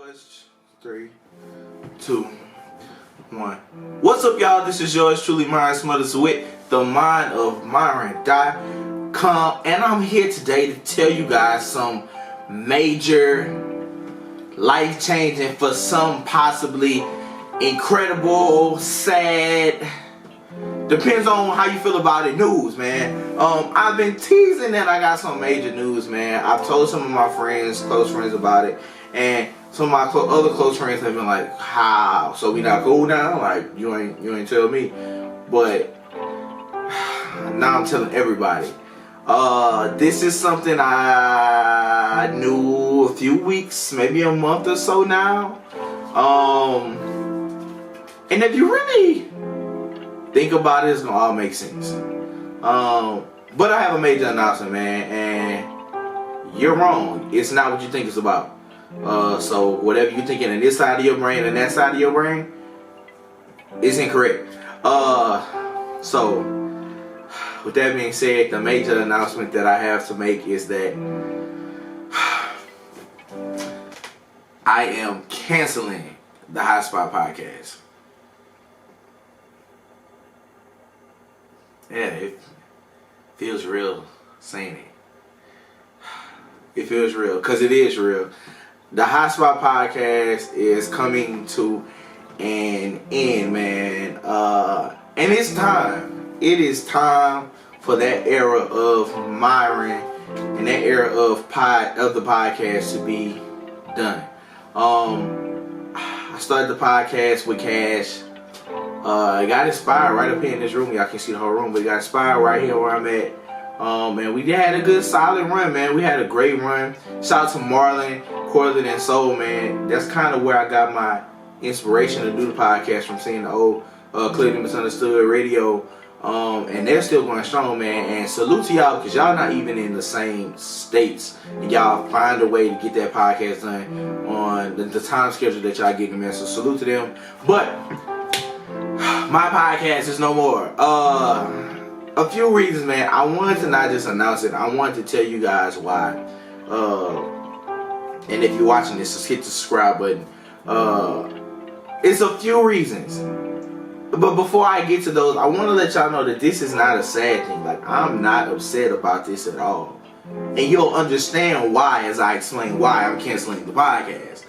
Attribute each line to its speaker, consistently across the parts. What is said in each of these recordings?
Speaker 1: Let's 3, 2, 1. What's up, y'all? This is yours truly, Myron Smothers with TheMindOfMyron.com, and I'm here today to tell you guys some major, life-changing, for some possibly incredible, sad, depends on how you feel about it, news, man. I've been teasing that I got some major news, man. I've told some of my friends, close friends, about it, and some of my other close friends have been like, "How? So we not cool now? Like you ain't tell me?" But now I'm telling everybody. This is something I knew a few weeks, maybe a month or so now. And if you really think about it, it's gonna all make sense. But I have a major announcement, man, and you're wrong. It's not what you think it's about. So whatever you're thinking in this side of your brain and that side of your brain is incorrect. So with that being said, the major announcement that I have to make is that I am canceling the Hot Spot podcast. Yeah, it feels real saying it. It feels real, because it is real. The Hot Spot podcast is coming to an end, man. And it's time. It is time for that era of Myron and that era of the podcast to be done. I started the podcast with Cash. It got inspired right up here in this room. Y'all can see the whole room, but it got inspired right here where I'm at. And we had a good solid run, man. We had a great run. Shout out to Marlon, Cortland, and Soul, man. That's kind of where I got my inspiration to do the podcast from, seeing the old Clearly Misunderstood radio. And they're still going strong, man. And salute to y'all, because y'all not even in the same states. And y'all find a way to get that podcast done on the time schedule that y'all getting, man. So salute to them. But my podcast is no more. A few reasons, man. I wanted to not just announce it. I wanted to tell you guys why. And if you're watching this, just hit the subscribe button. It's a few reasons. But before I get to those, I want to let y'all know that this is not a sad thing. Like, I'm not upset about this at all. And you'll understand why as I explain why I'm canceling the podcast.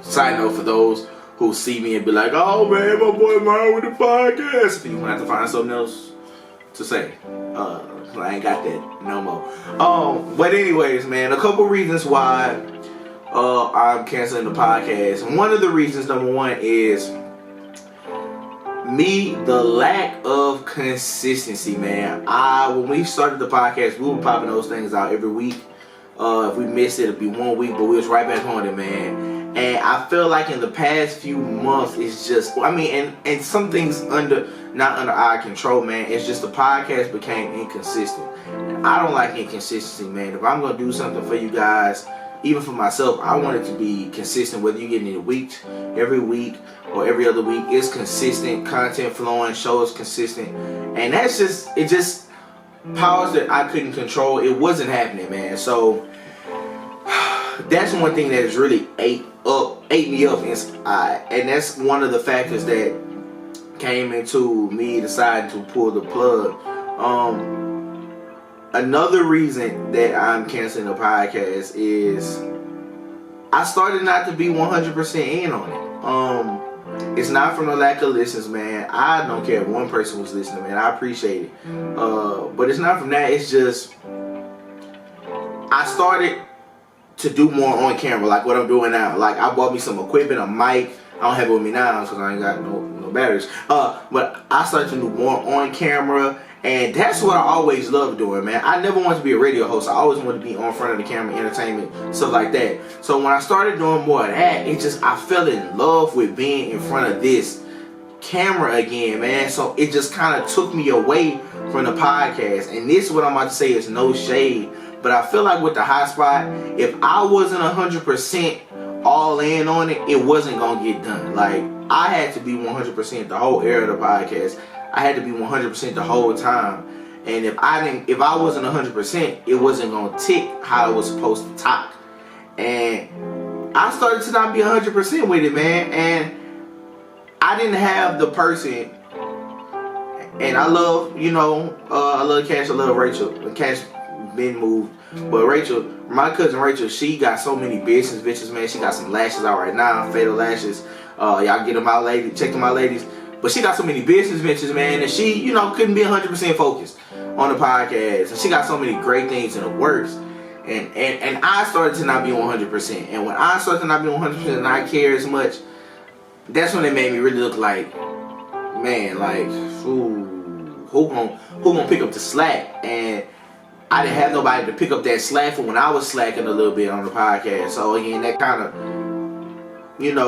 Speaker 1: Side note for those who see me and be like, "Oh man, my boy Myron with the podcast," you're gonna have to find something else to say. I ain't got that no more. But anyways, man, a couple reasons why I'm canceling the podcast. One of the reasons, number one, is the lack of consistency, man. When we started the podcast, we were popping those things out every week. If we missed it, it'd be 1 week, but we was right back on it, man. And I feel like in the past few months, it's just, and some things not under our control, man. It's just the podcast became inconsistent. And I don't like inconsistency, man. If I'm gonna do something for you guys, even for myself, I want it to be consistent. Whether you get it every week or every other week, it's consistent, content flowing, show is consistent, and it just powers that I couldn't control. It wasn't happening, man. So that's one thing that has really ate me up inside, and that's one of the factors that came into me deciding to pull the plug. Another reason that I'm canceling the podcast is I started not to be 100% in on it. It's not from the lack of listens, man. I don't care if one person was listening, man. I appreciate it. But it's not from that. It's just I started to do more on camera, like what I'm doing now. Like, I bought me some equipment, a mic. I don't have it with me now because I ain't got no batteries. But I started to do more on camera, and that's what I always loved doing, man. I never wanted to be a radio host. I always wanted to be on front of the camera, entertainment, stuff like that. So when I started doing more of that, I fell in love with being in front of this camera again, man. So it just kind of took me away from the podcast. And this, what I'm about to say, is no shade, but I feel like with the Hot Spot, if I wasn't 100% all in on it, it wasn't gonna get done. Like, I had to be 100% the whole era of the podcast. I had to be 100% the whole time. And if I wasn't 100%, it wasn't gonna tick how it was supposed to talk. And I started to not be 100% with it, man. And I didn't have the person. And I love, I love Cash, I love Rachel. Cash been moved. But Rachel, my cousin Rachel, she got so many business bitches, man. She got some lashes out right now, fatal lashes. Y'all get them out, ladies. Check them out, ladies. But she got so many business bitches, man, and she, couldn't be 100% focused on the podcast. And she got so many great things in the works. And I started to not be 100%. And when I started to not be 100% and not care as much, that's when it made me really look like, man, like, who gonna pick up the slack? And I didn't have nobody to pick up that slack for when I was slacking a little bit on the podcast. So again, that kind of,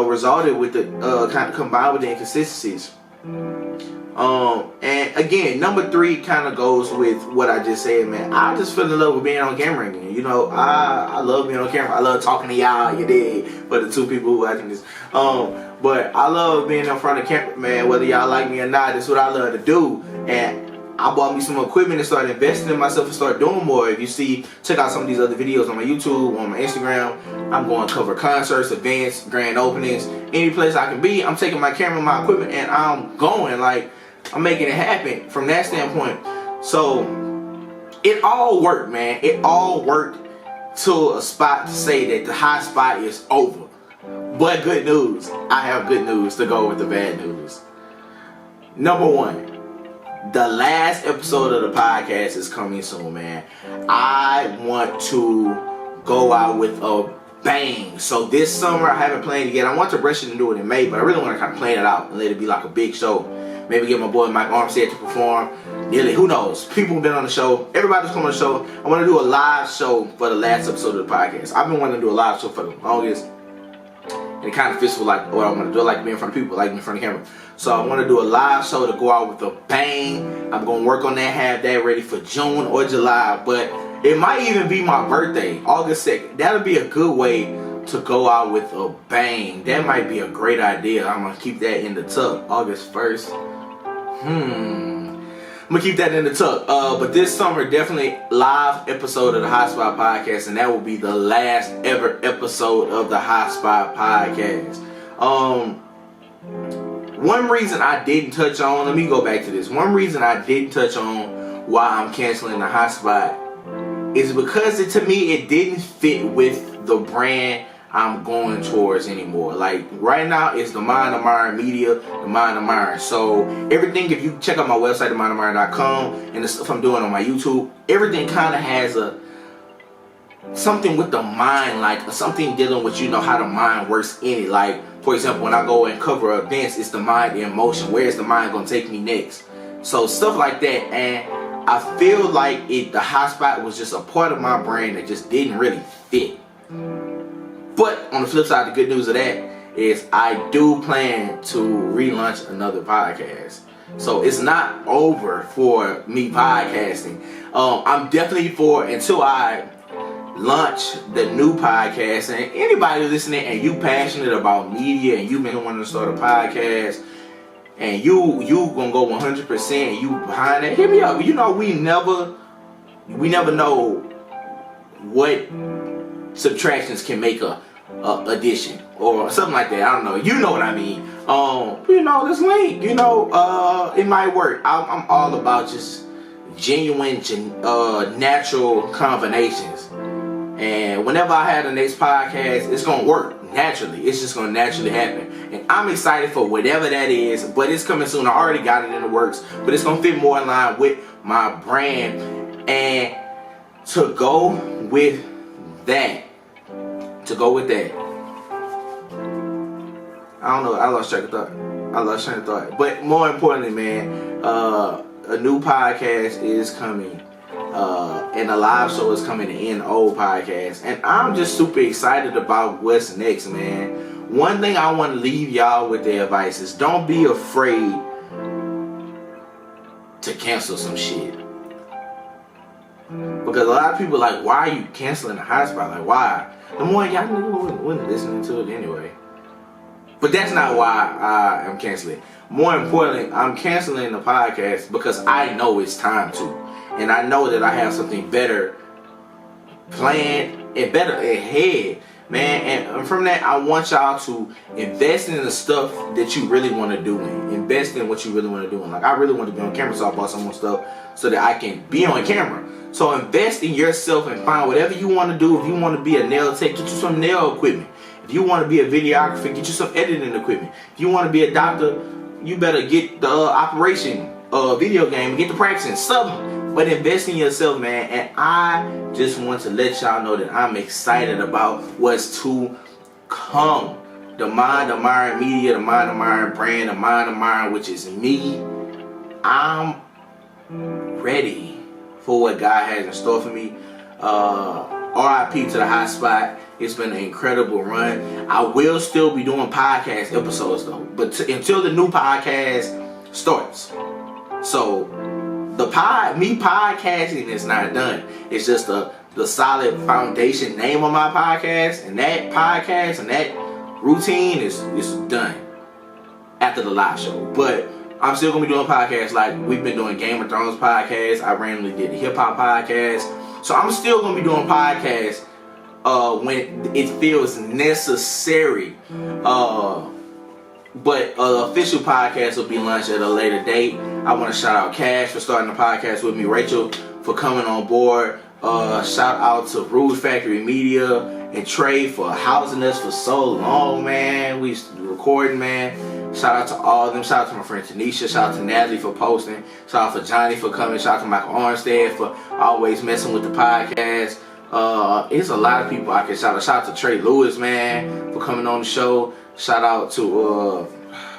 Speaker 1: resulted with the kind of combined with the inconsistencies. And again, number 3 kind of goes with what I just said, man. I just fell in love with being on camera again. I love being on camera. I love talking to y'all, you dig, for the 2 people who watching this. But I love being in front of camera, man. Whether y'all like me or not, that's what I love to do. And I bought me some equipment and started investing in myself and started doing more. If you see, check out some of these other videos on my YouTube, on my Instagram. I'm going to cover concerts, events, grand openings, any place I can be. I'm taking my camera, my equipment, and I'm going. Like, I'm making it happen from that standpoint. So it all worked, man. It all worked to a spot to say that the hot spot is over. But good news. I have good news to go with the bad news. Number 1. The last episode of the podcast is coming soon, man. I want to go out with a bang. So this summer, I haven't planned it yet. I want to rush it and do it in May, but I really want to kind of plan it out and let it be like a big show. Maybe get my boy Mike Armstead to perform. Nearly, who knows? People have been on the show. Everybody's coming on the show. I want to do a live show for the last episode of the podcast. I've been wanting to do a live show for the longest. And it kind of fits with like what I want to do. I like to be in front of people, I like to be in front of the camera. So I want to do a live show to go out with a bang. I'm going to work on that, have that ready for June or July. But it might even be my birthday, August 2nd. That'll be a good way to go out with a bang. That might be a great idea. I'm going to keep that in the tuck. August 1st. I'm going to keep that in the tuck. But this summer, definitely live episode of the Hotspot Podcast. And that will be the last ever episode of the Hotspot Podcast. One reason I didn't touch on, let me go back to this. One reason I didn't touch on why I'm canceling the Hotspot is because to me it didn't fit with the brand I'm going towards anymore. Like right now it's the Mind of Myron Media, the Mind of Myron. So everything, if you check out my website, TheMindOfMyron.com, and the stuff I'm doing on my YouTube, everything kind of has something with the mind, like something dealing with how the mind works in it. Like for example, when I go and cover events, it's the mind, the emotion. Where is the mind gonna take me next? So stuff like that. And I feel like the Hotspot was just a part of my brain that just didn't really fit. But on the flip side, the good news of that is I do plan to relaunch another podcast. So it's not over for me podcasting. I'm definitely until I launch the new podcast. And anybody listening and you passionate about media and you've been wanting to start a podcast and you gonna go 100% and you behind that, hit me up. We never know what subtractions can make a addition or something like that. I don't know. You know what I mean. This link, it might work. I'm all about just genuine, natural combinations. And whenever I have the next podcast, it's going to work naturally. It's just going to naturally happen. And I'm excited for whatever that is, but it's coming soon. I already got it in the works, but it's going to fit more in line with my brand. And to go with that, I don't know, I lost track of thought. But more importantly, man, a new podcast is coming. And a live show is coming in old podcast. And I'm just super excited about what's next, man. One thing I want to leave y'all with the advice is don't be afraid to cancel some shit. Because a lot of people are like, why are you canceling the Hotspot? Like, why? The more y'all wouldn't listening to it anyway. But that's not why I am canceling. More importantly, I'm canceling the podcast because I know it's time to. And I know that I have something better planned and better ahead man. And from that, I want y'all to invest in the stuff that you really want to do in. Invest in what you really want to do in. Like, I really want to be on camera, so I bought some more stuff so that I can be on camera. So invest in yourself and find whatever you want to do. If you want to be a nail tech, get you some nail equipment. If you want to be a videographer, get you some editing equipment. If you want to be a doctor, you better get the operation video game and get the practicing something. But invest in yourself, man. And I just want to let y'all know that I'm excited about what's to come. The Mind of Myron Media, the Mind of Myron brand, the Mind of Myron, which is me. I'm ready for what God has in store for me. RIP to the hot spot. It's been an incredible run. I will still be doing podcast episodes though, but until the new podcast starts. So me podcasting is not done. It's just the solid foundation name of my podcast, and that podcast and that routine is done after the live show. But I'm still gonna be doing podcasts like we've been doing Game of Thrones podcast. I randomly did the hip hop podcast. So I'm still gonna be doing podcasts when it feels necessary. But official podcast will be launched at a later date. I want to shout out Cash for starting the podcast with me, Rachel for coming on board. Shout out to Rouge Factory Media and Trey for housing us for so long, man. We recording, man. Shout out to all of them. Shout out to my friend Tanisha. Shout out to Natalie for posting. Shout out to Johnny for coming. Shout out to Michael Armstead for always messing with the podcast. It's a lot of people I can shout out. Shout out to Trey Lewis, man, for coming on the show. Shout out to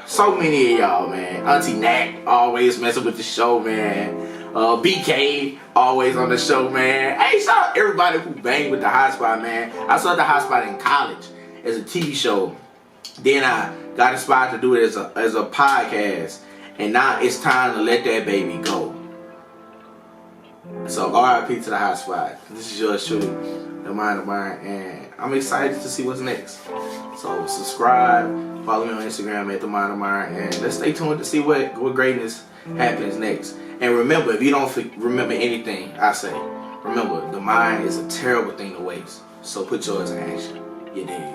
Speaker 1: so many of y'all, man. Auntie Nat always messing with the show, man. BK always on the show, man. Hey, shout out everybody who banged with the Hot Spot, man. I saw the Hot Spot in college as a TV show. Then I got inspired to do it as a podcast, and now it's time to let that baby go. So RIP to the Hot Spot. This is yours truly, the Mind of Myron, and I'm excited to see what's next. So subscribe, follow me on Instagram at the Mind of Myron, and let's stay tuned to see what greatness happens next. And remember, if you don't remember anything I say, remember the mind is a terrible thing to waste. So put yours in action. You dig?